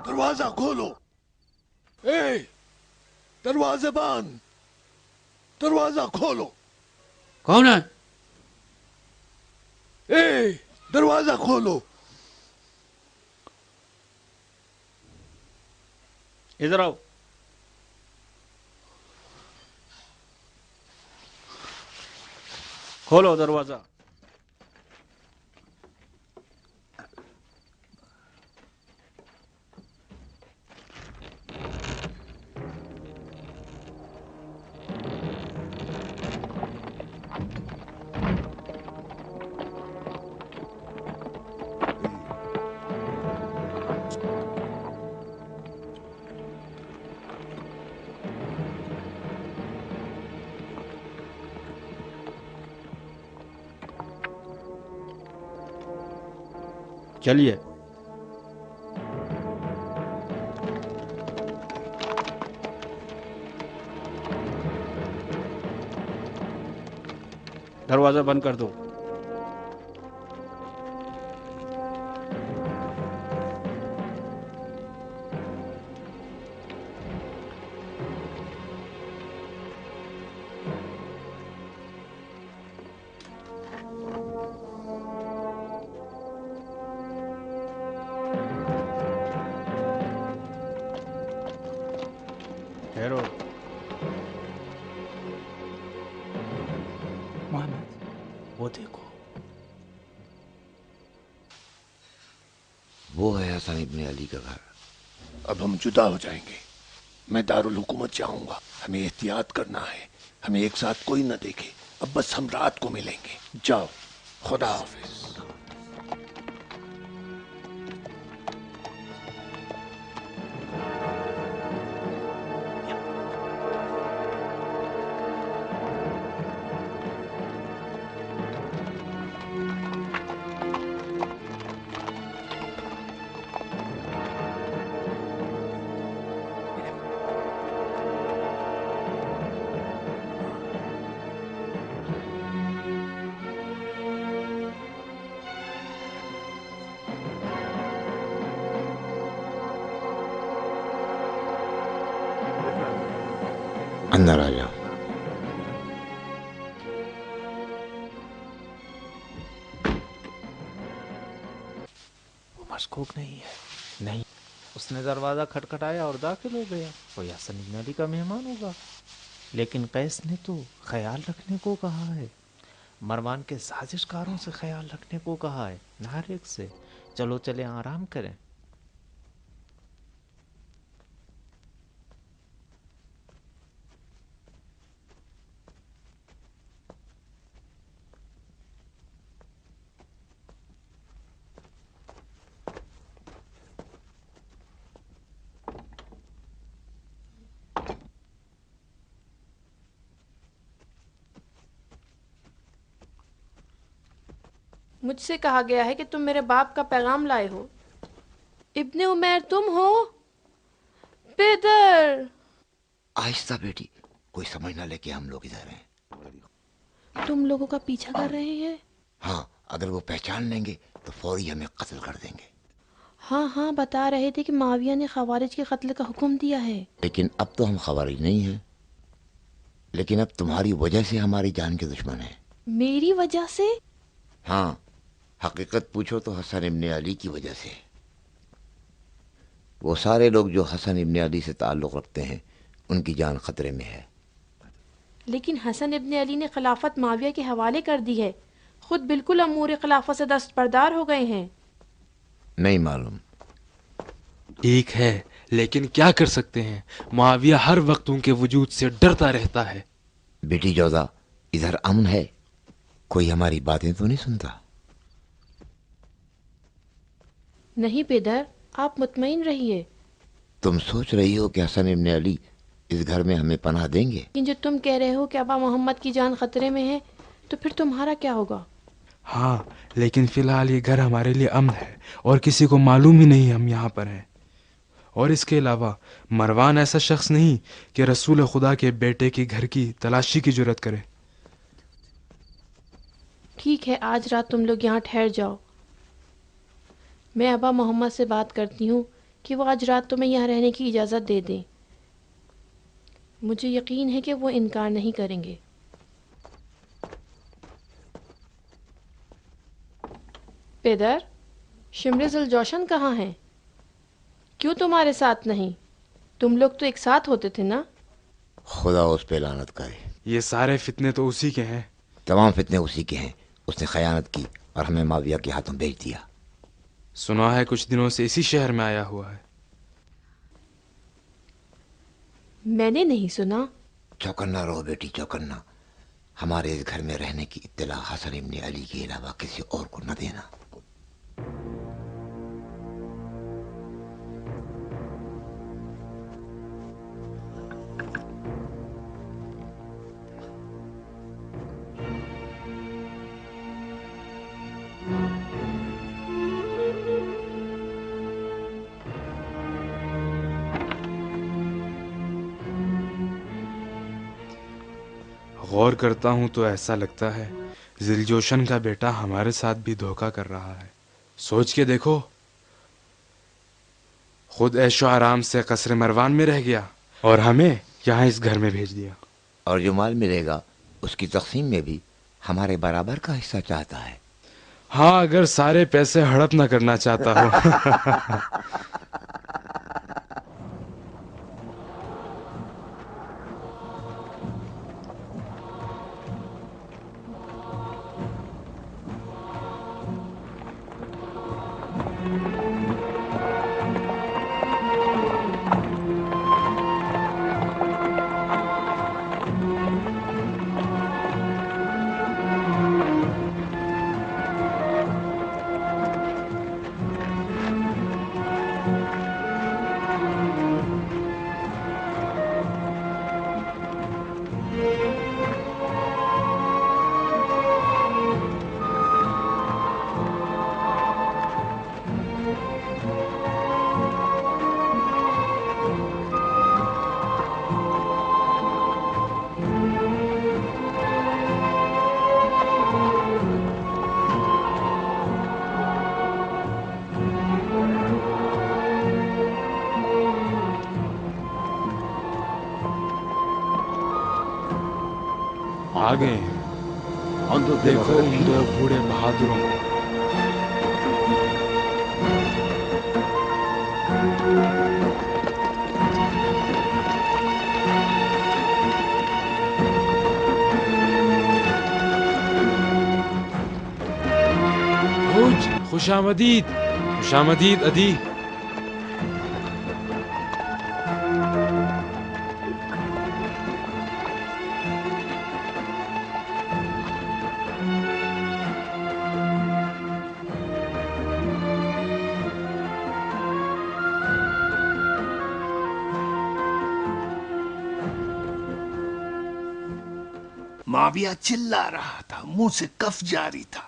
دروازہ کھولو. اے دروازے بند, دروازہ کھولو. کون ہے؟ اے دروازہ کھولو. ادھر آؤ. کھولو دروازہ. چلیے. دروازہ بند کر دو. ٹھہرو. محمد وہ دیکھو. وہ ہے حسن ابن علی کا گھر. اب ہم جدا ہو جائیں گے. میں دارالحکومت جاؤں گا. ہمیں احتیاط کرنا ہے. ہمیں ایک ساتھ کوئی نہ دیکھے. اب بس ہم رات کو ملیں گے. جاؤ. خدا حافظ. اندر آ جاؤ. وہ مشکوک نہیں ہے. نہیں, اس نے دروازہ کھٹکھٹایا اور داخل ہو گیا. کوئی حسن ابن علی کا مہمان ہوگا. لیکن قیس نے تو خیال رکھنے کو کہا ہے. مروان کے سازش کاروں سے خیال رکھنے کو کہا ہے, نہ ہر ایک سے. چلو چلیں آرام کریں. مجھ سے کہا گیا ہے کہ تم میرے باپ کا پیغام لائے ہو. ابن عمیر تم ہو؟ پدر. آہستہ بیٹی, کوئی سمجھ نہ لے کہ ہم لوگ ادھر ہیں. تم لوگوں کا پیچھا کر رہے ہیں؟ ہاں, اگر وہ پہچان لیں گے تو فوری ہمیں قتل کر دیں گے. ہاں بتا رہے تھے کہ معاویہ نے خوارج کے قتل کا حکم دیا ہے. لیکن اب تو ہم خوارج نہیں ہیں. لیکن اب تمہاری وجہ سے ہماری جان کے دشمن ہیں. میری وجہ سے؟ ہاں, حقیقت پوچھو تو حسن ابن علی کی وجہ سے. وہ سارے لوگ جو حسن ابن علی سے تعلق رکھتے ہیں ان کی جان خطرے میں ہے. لیکن حسن ابن علی نے خلافت معاویہ کے حوالے کر دی ہے. خود بالکل امور خلافت سے دستبردار ہو گئے ہیں. نہیں معلوم. ٹھیک ہے, لیکن کیا کر سکتے ہیں؟ معاویہ ہر وقت ان کے وجود سے ڈرتا رہتا ہے. بیٹی جوزا, ادھر امن ہے. کوئی ہماری باتیں تو نہیں سنتا؟ نہیں پیدر, آپ مطمئن رہیے. تم سوچ رہی ہو کہ حسن ابن علی اس گھر میں ہمیں پناہ دیں گے؟ لیکن جو تم کہہ رہے ہو کہ ابا محمد کی جان خطرے میں ہے, تو پھر تمہارا کیا ہوگا؟ ہاں, لیکن فی الحال یہ گھر ہمارے لیے امن ہے اور کسی کو معلوم ہی نہیں ہم یہاں پر ہیں. اور اس کے علاوہ مروان ایسا شخص نہیں کہ رسول خدا کے بیٹے کی گھر کی تلاشی کی جرت کرے. ٹھیک ہے, آج رات تم لوگ یہاں ٹھہر جاؤ. میں ابا محمد سے بات کرتی ہوں کہ وہ آج رات تمہیں یہاں رہنے کی اجازت دے دیں۔ مجھے یقین ہے کہ وہ انکار نہیں کریں گے۔ پدر، شمر ذوالجوشن کہاں ہیں؟ کیوں تمہارے ساتھ نہیں؟ تم لوگ تو ایک ساتھ ہوتے تھے نا؟ خدا اس پہ لعنت کرے، یہ سارے فتنے تو اسی کے ہیں۔ تمام فتنے اسی کے ہیں۔ اس نے خیانت کی اور ہمیں معاویہ کے ہاتھوں بیچ دیا۔ سنا ہے کچھ دنوں سے اسی شہر میں آیا ہوا ہے۔ میں نے نہیں سنا۔ چوکنا رہو بیٹی، چوکنا۔ ہمارے اس گھر میں رہنے کی اطلاع حسن ابن علی کے علاوہ کسی اور کو نہ دینا۔ غور کرتا ہوں تو ایسا لگتا ہے ذوالجوشن کا بیٹا ہمارے ساتھ بھی دھوکہ کر رہا ہے۔ سوچ کے دیکھو، خود عیش و آرام سے قصر مروان میں رہ گیا اور ہمیں یہاں اس گھر میں بھیج دیا۔ اور جو مال ملے گا اس کی تقسیم میں بھی ہمارے برابر کا حصہ چاہتا ہے۔ ہاں، اگر سارے پیسے ہڑپ نہ کرنا چاہتا ہو۔ آ گئے ہیں۔ دیکھو ان دو بوڑھے بہادروں کو۔ خوش آمدید، خوش آمدید ادی۔ معاویہ چلا رہا تھا، منہ سے کف جاری تھا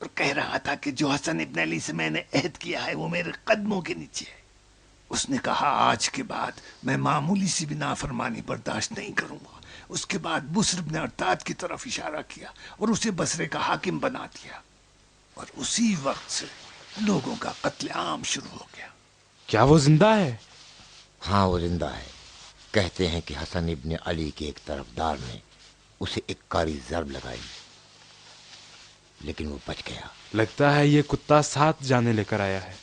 اور کہہ رہا تھا کہ جو حسن ابن علی سے میں نے عہد کیا ہے وہ میرے قدموں کے نیچے ہے۔ اس نے کہا آج کے بعد میں معمولی سی بھی نافرمانی برداشت نہیں کروں گا۔ اس کے بعد بسر بن ارتاد کی طرف اشارہ کیا اور اسے بصرے کا حاکم بنا دیا، اور اسی وقت سے لوگوں کا قتل عام شروع ہو گیا۔ کیا وہ زندہ ہے؟ ہاں وہ زندہ ہے۔ کہتے ہیں کہ حسن ابن علی کے ایک طرفدار نے اسے ایک کاری ضرب لگائی لیکن وہ بچ گیا۔ لگتا ہے یہ کتا 7 جانے لے کر آیا ہے۔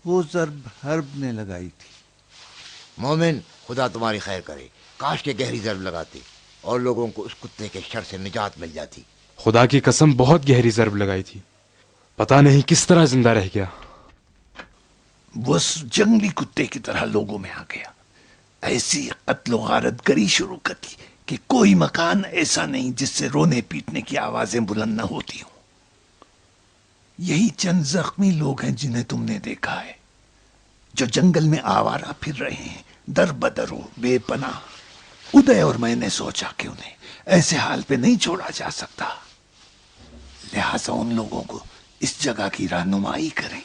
وہ ضرب حرب نے لگائی تھی۔ مومن، خدا تمہاری خیر کرے، کاش کے گہری ضرب لگاتے اور لوگوں کو اس کتے کے شر سے نجات مل جاتی۔ خدا کی قسم بہت گہری ضرب لگائی تھی، پتہ نہیں کس طرح زندہ رہ گیا۔ وہ جنگلی کتے کی طرح لوگوں میں آ گیا، ایسی قتل و غارت گری شروع کر دی کہ کوئی مکان ایسا نہیں جس سے رونے پیٹنے کی آوازیں بلند نہ ہوتی ہوں۔ یہی چند زخمی لوگ ہیں جنہیں تم نے دیکھا ہے، جو جنگل میں آوارہ پھر رہے ہیں، در بدر و بے پناہ۔ ادے اور میں نے سوچا کہ انہیں ایسے حال پہ نہیں چھوڑا جا سکتا، لہٰذا ان لوگوں کو اس جگہ کی رہنمائی کریں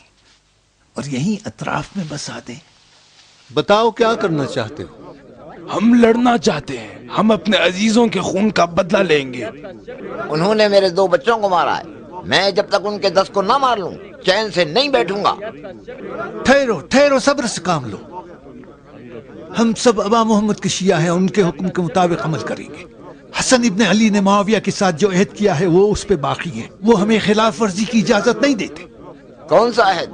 اور یہیں اطراف میں بسا دیں۔ بتاؤ کیا کرنا چاہتے ہو؟ ہم لڑنا چاہتے ہیں، ہم اپنے عزیزوں کے خون کا بدلہ لیں گے۔ انہوں نے میرے 2 بچوں کو مارا ہے۔ میں جب تک ان کے دست کو نہ مار لوں چین سے نہیں بیٹھوں گا۔ ٹھہرو ٹھہرو، صبر سے کام لو۔ ہم سب ابا محمد کے شیعہ ہیں، ان کے حکم کے مطابق عمل کریں گے۔ حسن ابن علی نے معاویہ کے ساتھ جو عہد کیا ہے وہ اس پہ باقی ہے، وہ ہمیں خلاف ورزی کی اجازت نہیں دیتے۔ کون سا عہد؟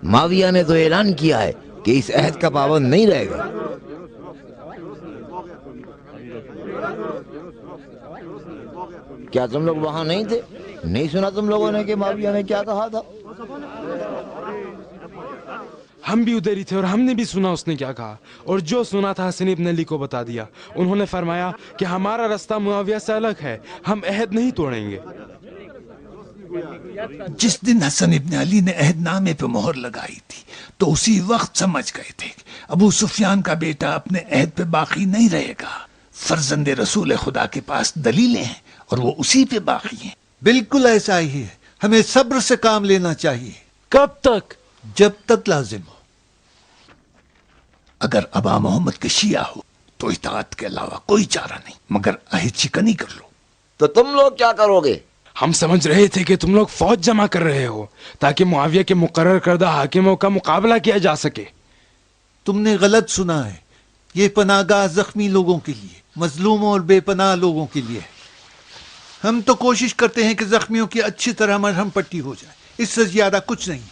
معاویہ نے تو اعلان کیا ہے کہ اس عہد کا پابند نہیں رہے گا۔ کیا تم لوگ وہاں نہیں تھے؟ نہیں سنا تم لوگوں نے کہ معاویہ نے کیا کہا تھا؟ ہم بھی ادھر ہی تھے اور ہم نے بھی سنا اس نے کیا کہا، اور جو سنا تھا حسن ابن علی کو بتا دیا۔ انہوں نے فرمایا کہ ہمارا رستہ معاویہ سے الگ ہے، ہم عہد نہیں توڑیں گے۔ جس دن حسن ابن علی نے عہد نامے پہ مہر لگائی تھی تو اسی وقت سمجھ گئے تھے کہ ابو سفیان کا بیٹا اپنے عہد پہ باقی نہیں رہے گا۔ فرزند رسول خدا کے پاس دلیلیں ہیں اور وہ اسی پہ باقی ہیں۔ بالکل ایسا ہی ہے، ہمیں صبر سے کام لینا چاہیے کب تک؟ جب تک لازم ہو۔ اگر ابا محمد کے شیعہ ہو تو اطاعت کے علاوہ کوئی چارہ نہیں، مگر عہد شکنی کر لو۔ تو تم لوگ کیا کرو گے؟ ہم سمجھ رہے تھے کہ تم لوگ فوج جمع کر رہے ہو تاکہ معاویہ کے مقرر کردہ حاکموں کا مقابلہ کیا جا سکے۔ تم نے غلط سنا ہے، یہ پناہ گاہ زخمی لوگوں کے لیے، مظلوموں اور بے پناہ لوگوں کے لیے ہے۔ ہم تو کوشش کرتے ہیں کہ زخمیوں کی اچھی طرح مرہم پٹی ہو جائے، اس سے زیادہ کچھ نہیں۔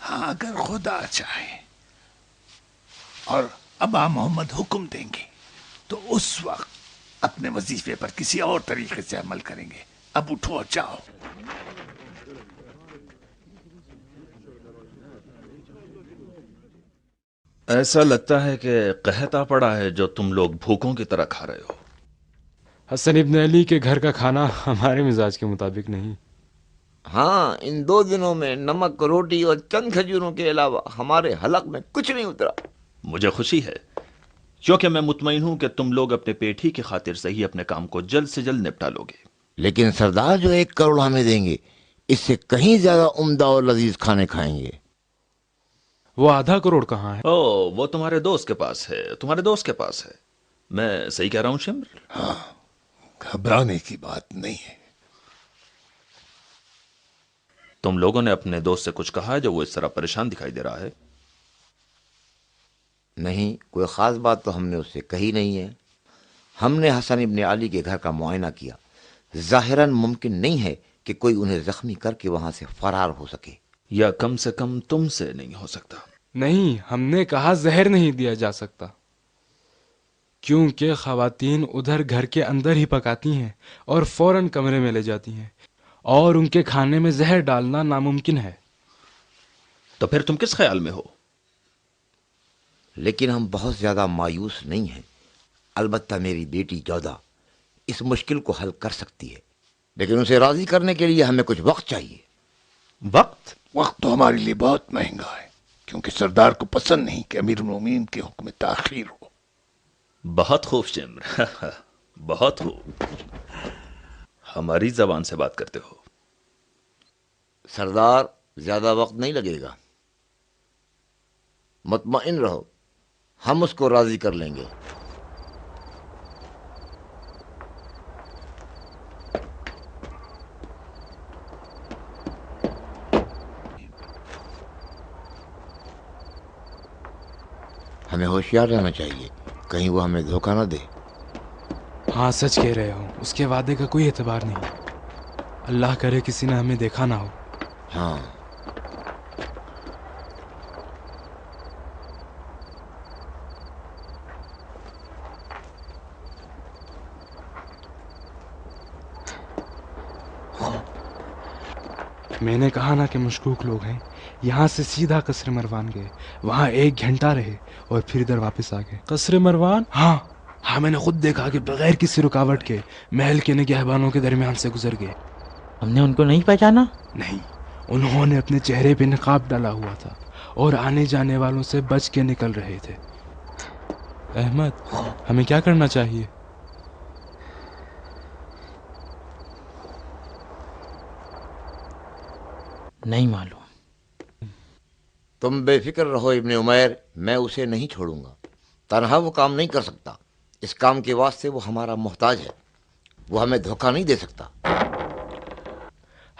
ہاں اگر خدا چاہے اور ابا محمد حکم دیں گے تو اس وقت اپنے وظیفے پر کسی اور طریقے سے عمل کریں گے۔ اب اٹھو اور جاؤ۔ ایسا لگتا ہے کہ قحط آ پڑا ہے جو تم لوگ بھوکوں کی طرح کھا رہے ہو۔ حسن ابن علی کے گھر کا کھانا ہمارے مزاج کے مطابق نہیں۔ ہاں، ان 2 دنوں میں نمک روٹی اور چند کھجوروں کے علاوہ ہمارے حلق میں کچھ نہیں اترا۔ مجھے خوشی ہے کیونکہ میں مطمئن ہوں کہ تم لوگ اپنے پیٹ ہی کی خاطر سے ہی اپنے کام کو جلد سے جلد نپٹا لو گے۔ لیکن سردار جو 1 کروڑ ہمیں دیں گے اس سے کہیں زیادہ عمدہ اور لذیذ کھانے کھائیں گے۔ وہ آدھا کروڑ کہاں ہے؟ او، وہ تمہارے دوست کے پاس ہے، تمہارے دوست کے پاس ہے۔ میں صحیح کہہ رہا ہوں شمر؟ ہاں، گھبرانے کی بات نہیں ہے۔ تم لوگوں نے اپنے دوست سے کچھ کہا ہے جو وہ اس طرح پریشان دکھائی دے رہا ہے؟ نہیں، کوئی خاص بات تو ہم نے اس سے کہی نہیں ہے۔ ہم نے حسن ابن علی کے گھر کا معائنہ کیا، ظاہراً ممکن نہیں ہے کہ کوئی انہیں زخمی کر کے وہاں سے فرار ہو سکے۔ یا کم سے کم تم سے نہیں ہو سکتا۔ نہیں، ہم نے کہا زہر نہیں دیا جا سکتا، کیونکہ خواتین ادھر گھر کے اندر ہی پکاتی ہیں اور فوراً کمرے میں لے جاتی ہیں، اور ان کے کھانے میں زہر ڈالنا ناممکن ہے۔ تو پھر تم کس خیال میں ہو؟ لیکن ہم بہت زیادہ مایوس نہیں ہیں۔ البتہ میری بیٹی جودا اس مشکل کو حل کر سکتی ہے، لیکن اسے راضی کرنے کے لیے ہمیں کچھ وقت چاہیے۔ وقت؟ وقت تو ہمارے لیے بہت مہنگا ہے، کیونکہ سردار کو پسند نہیں کہ امیر المومنین کے حکم میں تاخیر ہو۔ بہت خوب شمر، بہت خوب، ہماری زبان سے بات کرتے ہو۔ سردار، زیادہ وقت نہیں لگے گا، مطمئن رہو، ہم اس کو راضی کر لیں گے۔ ہمیں ہوشیار رہنا چاہیے، کہیں وہ ہمیں دھوکہ نہ دے۔ ہاں، سچ کہہ رہے ہو، اس کے وعدے کا کوئی اعتبار نہیں۔ اللہ کرے کسی نے ہمیں دیکھا نہ ہو۔ ہاں، میں نے کہا نا کہ مشکوک لوگ ہیں۔ یہاں سے سیدھا قصر مروان گئے، وہاں 1 گھنٹہ رہے اور پھر ادھر واپس آ گئے۔ قصر مروان؟ ہاں، میں نے خود دیکھا کہ بغیر کسی رکاوٹ کے محل کے نگہبانوں کے درمیان سے گزر گئے۔ ہم نے ان کو نہیں پہچانا؟ نہیں، انہوں نے اپنے چہرے پہ نقاب ڈالا ہوا تھا اور آنے جانے والوں سے بچ کے نکل رہے تھے۔ احمد، ہمیں کیا کرنا چاہیے؟ نہیں معلوم۔ تم بے فکر رہو ابن عمیر، میں اسے نہیں چھوڑوں گا۔ تنہا وہ کام نہیں کر سکتا، اس کام کے واسطے وہ ہمارا محتاج ہے، وہ ہمیں دھوکہ نہیں دے سکتا۔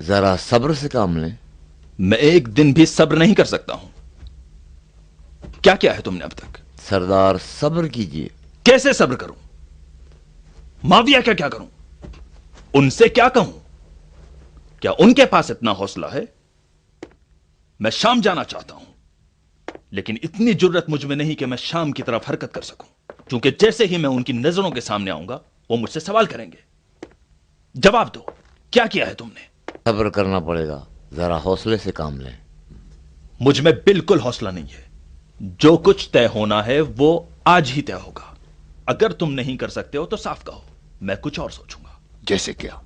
ذرا صبر سے کام لیں. میں ایک دن بھی صبر نہیں کر سکتا ہوں. کیا کیا ہے تم نے اب تک؟ سردار صبر کیجیے. کیسے صبر کروں؟ معاویہ کا کیا کروں؟ ان سے کیا کہوں؟ کیا ان کے پاس اتنا حوصلہ ہے؟ میں شام جانا چاہتا ہوں، لیکن اتنی جرت مجھ میں نہیں کہ میں شام کی طرف حرکت کر سکوں، کیونکہ جیسے ہی میں ان کی نظروں کے سامنے آؤں گا وہ مجھ سے سوال کریں گے. جواب دو، کیا کیا ہے تم نے؟ صبر کرنا پڑے گا، ذرا حوصلے سے کام لیں. مجھ میں بالکل حوصلہ نہیں ہے. جو کچھ طے ہونا ہے وہ آج ہی طے ہوگا. اگر تم نہیں کر سکتے ہو تو صاف کہو، میں کچھ اور سوچوں گا. جیسے کیا؟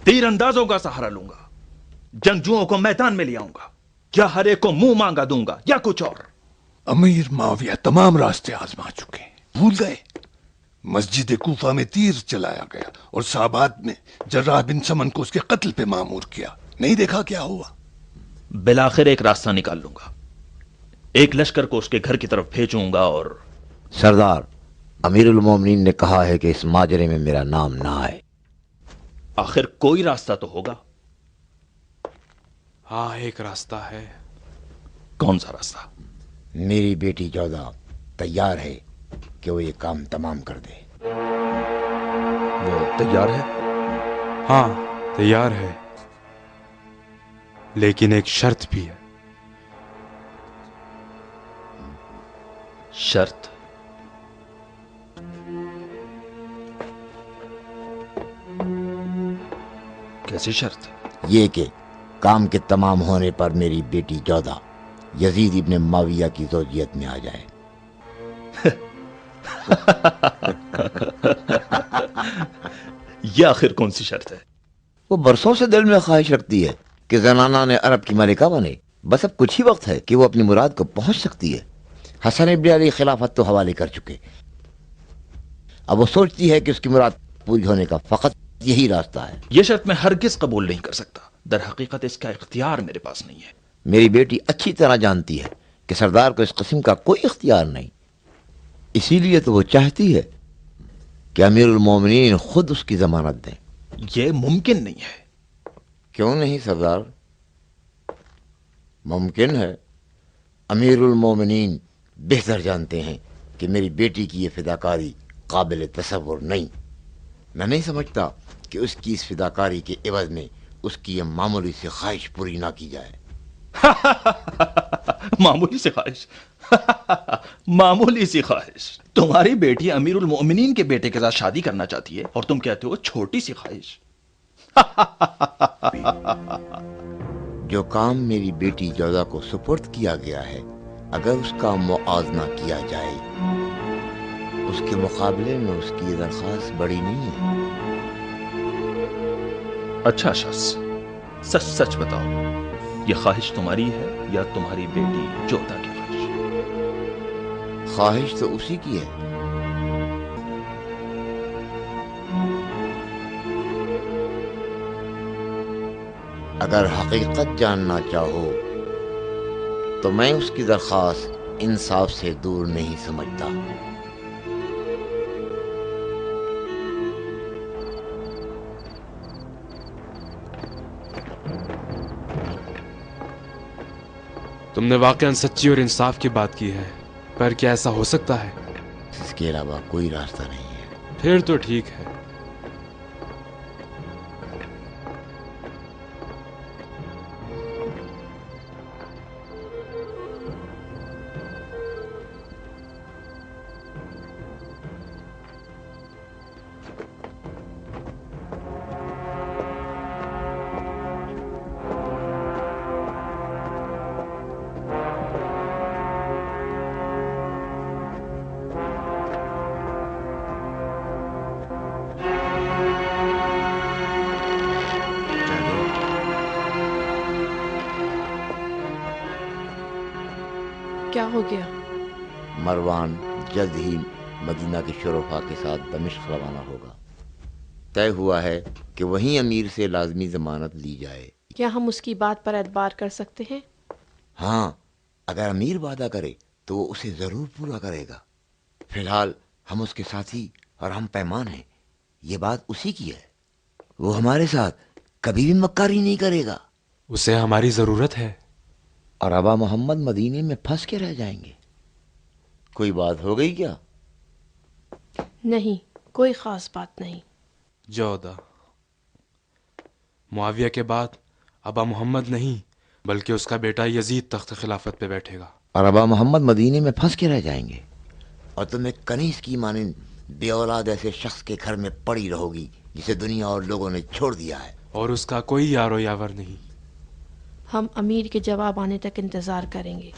تیر اندازوں کا سہارا لوں گا، جنگجوؤں کو میدان میں لے آؤں گا، یا ہر ایک کو منہ مانگا دوں گا، یا کچھ اور. امیر معاویہ تمام راستے آزما چکے ہیں، بھول گئے؟ مسجد کوفہ میں تیر چلایا گیا اور صحابات میں جراح بن سمن کو اس کے قتل پہ مامور کیا. نہیں دیکھا کیا ہوا؟ بالآخر ایک راستہ نکال لوں گا. ایک لشکر کو اس کے گھر کی طرف بھیجوں گا اور سردار، امیر المومنین نے کہا ہے کہ اس ماجرے میں میرا نام نہ آئے. آخر کوئی راستہ تو ہوگا. ہاں ایک راستہ ہے. کون سا راستہ؟ میری بیٹی جودہ تیار ہے کہ وہ یہ کام تمام کر دے. وہ تیار ہے؟ ہاں تیار ہے، لیکن ایک شرط بھی ہے. شرط؟ کیسی شرط؟ یہ کہ کام کے تمام ہونے پر میری بیٹی جودہ یزید ابن معاویہ کی زوجیت میں آ جائے. یہ آخر کون سی شرط ہے؟ وہ برسوں سے دل میں خواہش رکھتی ہے کہ زنانہ نے عرب کی ملکہ بنے. بس اب کچھ ہی وقت ہے کہ وہ اپنی مراد کو پہنچ سکتی ہے. حسن ابن علی خلافت تو حوالے کر چکے، اب وہ سوچتی ہے کہ اس کی مراد پوری ہونے کا فقط یہی راستہ ہے. یہ شرط میں ہرگز قبول نہیں کر سکتا. در حقیقت اس کا اختیار میرے پاس نہیں ہے. میری بیٹی اچھی طرح جانتی ہے کہ سردار کو اس قسم کا کوئی اختیار نہیں. اسی لیے تو وہ چاہتی ہے کہ امیر المومنین خود اس کی ضمانت دیں. یہ ممکن نہیں ہے. کیوں نہیں سردار؟ ممکن ہے. امیر المومنین بہتر جانتے ہیں کہ میری بیٹی کی یہ فداکاری قابل تصور نہیں. میں نہیں سمجھتا کہ اس کی اس فداکاری کے عوض میں اس کی یہ معمولی سی خواہش پوری نہ کی جائے. معمولی سی خواہش؟ معمولی سی خواہش؟ تمہاری بیٹی امیر المؤمنین کے بیٹے کے ساتھ شادی کرنا چاہتی ہے اور تم کہتے ہو چھوٹی سی خواہش؟ جو کام میری بیٹی جودہ کو سپرد کیا گیا ہے، اگر اس کا موازنہ کیا جائے، اس کے مقابلے میں اس کی درخواست بڑی نہیں ہے. اچھا شخص، سچ سچ بتاؤ، یہ خواہش تمہاری ہے یا تمہاری بیٹی جودہ کی خواہش؟ خواہش تو اسی کی ہے. اگر حقیقت جاننا چاہو تو میں اس کی درخواست انصاف سے دور نہیں سمجھتا. تم نے واقعاً سچی اور انصاف کی بات کی ہے، پر کیا ایسا ہو سکتا ہے؟ اس کے علاوہ کوئی راستہ نہیں ہے. پھر تو ٹھیک ہے. کیا ہو گیا؟ مروان جلد ہی مدینہ کے شرفا کے ساتھ دمشق روانہ ہوگا. طے ہوا ہے کہ وہیں امیر سے لازمی ضمانت لی جائے. کیا ہم اس کی بات پر اعتبار کر سکتے ہیں؟ ہاں، اگر امیر وعدہ کرے تو وہ اسے ضرور پورا کرے گا. فی الحال ہم اس کے ساتھی اور ہم پیمان ہیں. یہ بات اسی کی ہے. وہ ہمارے ساتھ کبھی بھی مکاری نہیں کرے گا. اسے ہماری ضرورت ہے. اور ابا محمد مدینے میں پھنس کے رہ جائیں گے. کوئی بات ہو گئی کیا؟ نہیں، کوئی خاص بات نہیں. جودا، معاویہ کے بعد ابا محمد نہیں بلکہ اس کا بیٹا یزید تخت خلافت پہ بیٹھے گا. اور ابا محمد مدینے میں پھنس کے رہ جائیں گے اور تم ایک کنیز کی مانند بے اولاد ایسے شخص کے گھر میں پڑی رہو گی جسے دنیا اور لوگوں نے چھوڑ دیا ہے. اور اس کا کوئی یار و یاور نہیں. ہم امیر کے جواب آنے تک انتظار کریں گے.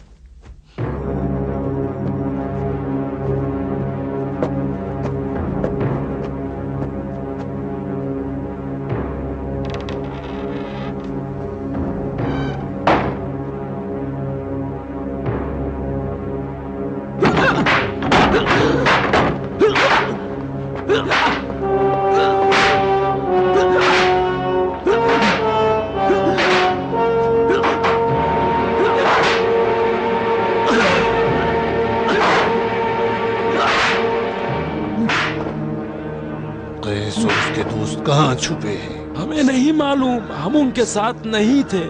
قیس اور اس کے دوست کہاں چھپے ہیں؟ ہمیں نہیں معلوم، ہم ان کے ساتھ نہیں تھے.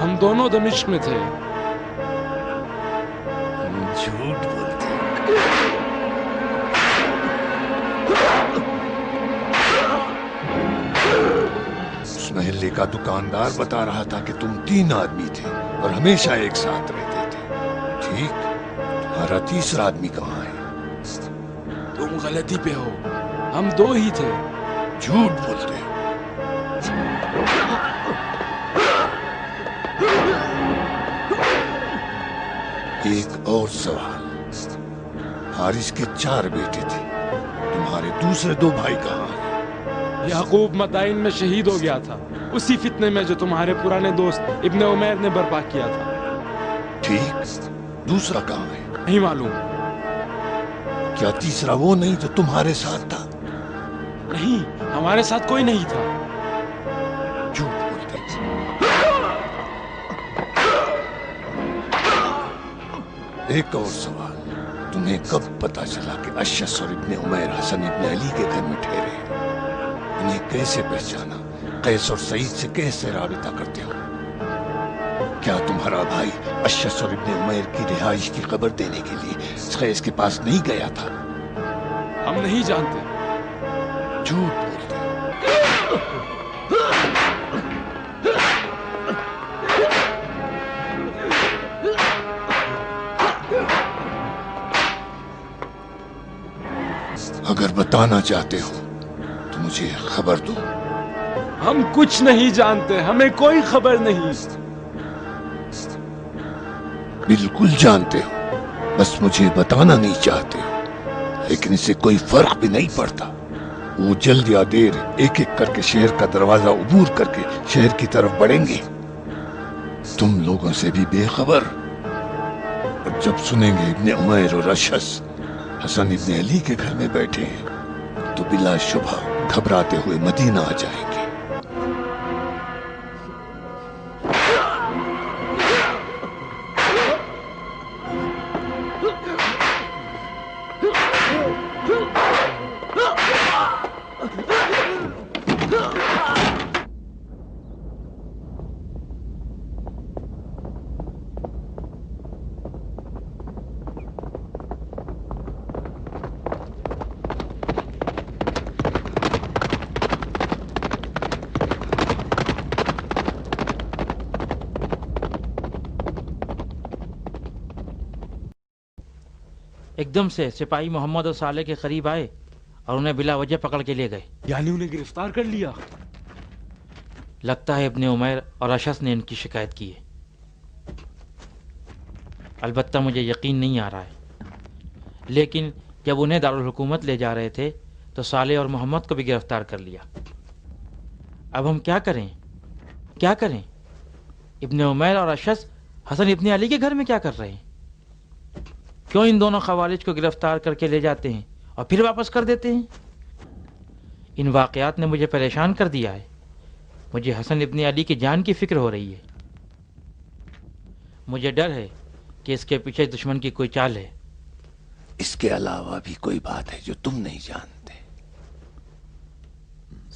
ہم دونوں دمشق میں تھے. جھوٹ بولتے. اس محلے کا دکاندار بتا رہا تھا کہ تم 3 آدمی تھے اور ہمیشہ ایک ساتھ رہتے تھے. ٹھیک، تمہارا تیسرا آدمی کہاں ہے؟ تم غلطی پہ ہو، ہم 2 ہی تھے. جھوٹ بولتے. ایک اور سوال. حارث کے 4 بیٹے تھے، تمہارے دوسرے 2 بھائی کہاں ہیں؟ یعقوب مدائن میں شہید ہو گیا تھا، اسی فتنے میں جو تمہارے پرانے دوست ابن عمیر نے برپا کیا تھا. ٹھیک، دوسرا کہاں ہے؟ نہیں معلوم. کیا تیسرا وہ نہیں جو تمہارے ساتھ تھا؟ نہیں، ہمارے ساتھ کوئی نہیں تھا. جھوٹ بولتے. ایک اور سوال. تمہیں کب پتا چلا کہ اشعث اور ابن عمیر حسن ابن علی کے گھر میں ٹھہرے ہیں؟ انہیں کیسے پہچانا؟ قیس اور سعید سے کیسے رابطہ کرتے ہو؟ کیا تمہارا بھائی اشعث اور ابن عمیر کی رہائش کی خبر دینے کے لیے قیس کے پاس نہیں گیا تھا؟ ہم نہیں جانتے. جھوٹ بولتے. اگر بتانا چاہتے ہو تو مجھے خبر دو. ہم کچھ نہیں جانتے، ہمیں کوئی خبر نہیں. بالکل جانتے ہو، بس مجھے بتانا نہیں چاہتے ہو. لیکن اس سے کوئی فرق بھی نہیں پڑتا. وہ جلد یا دیر ایک ایک کر کے شہر کا دروازہ عبور کر کے شہر کی طرف بڑھیں گے. تم لوگوں سے بھی بے خبر. اور جب سنیں گے ابن عمیر اور اشعث حسن ابن علی کے گھر میں بیٹھے ہیں تو بلا شبہ گھبراتے ہوئے مدینہ آ جائیں گے. ایک دم سے سپاہی محمد اور صالح کے قریب آئے اور انہیں بلا وجہ پکڑ کے لے گئے. یعنی انہیں گرفتار کر لیا؟ لگتا ہے ابن عمیر اور اشعث نے ان کی شکایت کی ہے. البتہ مجھے یقین نہیں آ رہا ہے. لیکن جب انہیں دارالحکومت لے جا رہے تھے تو صالح اور محمد کو بھی گرفتار کر لیا. اب ہم کیا کریں؟ کیا کریں؟ ابن عمیر اور اشعث حسن ابن علی کے گھر میں کیا کر رہے ہیں؟ کیوں ان دونوں خوارج کو گرفتار کر کے لے جاتے ہیں اور پھر واپس کر دیتے ہیں؟ ان واقعات نے مجھے پریشان کر دیا ہے. مجھے حسن ابن علی کی جان کی فکر ہو رہی ہے. مجھے ڈر ہے کہ اس کے پیچھے دشمن کی کوئی چال ہے. اس کے علاوہ بھی کوئی بات ہے جو تم نہیں جانتے.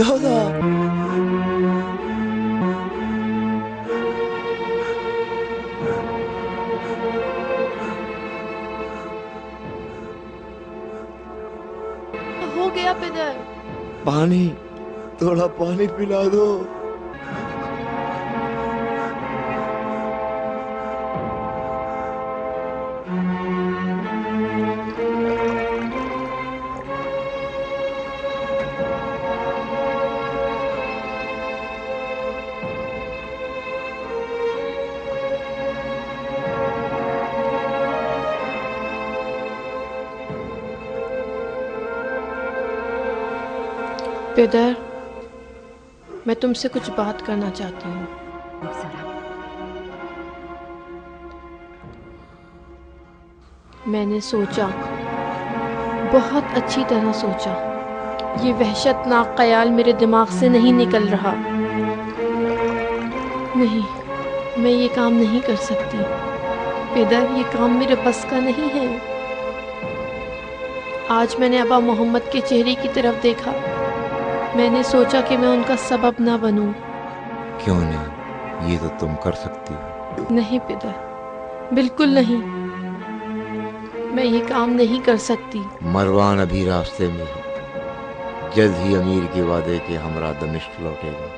جودا ہو گیا پدر؟ پانی، تھوڑا پانی پلا دو. پدر، میں تم سے کچھ بات کرنا چاہتی ہوں. میں نے سوچا، بہت اچھی طرح سوچا. یہ وحشتناک خیال میرے دماغ سے نہیں نکل رہا. نہیں، میں یہ کام نہیں کر سکتی. پدر، یہ کام میرے بس کا نہیں ہے. آج میں نے ابا محمد کے چہرے کی طرف دیکھا. میں نے سوچا کہ میں ان کا سبب نہ بنوں. کیوں نہیں؟ یہ تو تم کر سکتی ہو. نہیں پدر، بالکل نہیں. میں یہ کام نہیں کر سکتی. مروان ابھی راستے میں ہے. جلد ہی امیر کے وعدے کے ہمراہ دمشق لوٹے گا.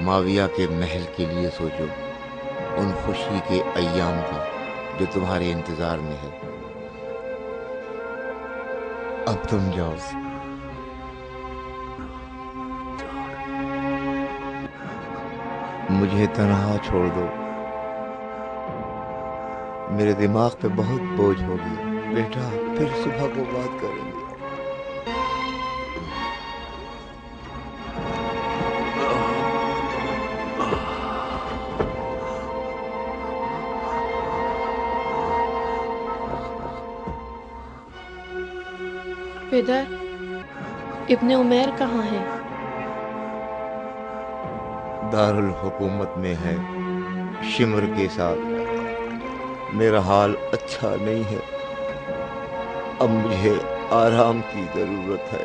معاویہ کے محل کے لیے سوچو، ان خوشی کے ایام کا جو تمہارے انتظار میں ہے. اب تم جاؤ. مجھے تنہا چھوڑ دو. میرے دماغ پہ بہت بوجھ ہو گیا. بیٹا، پھر صبح کو بات کریں گے. پدر، ابن عمیر کہاں ہے؟ دارالحکومت میں ہے، شمر کے ساتھ. میرا حال اچھا نہیں ہے. اب مجھے آرام کی ضرورت ہے.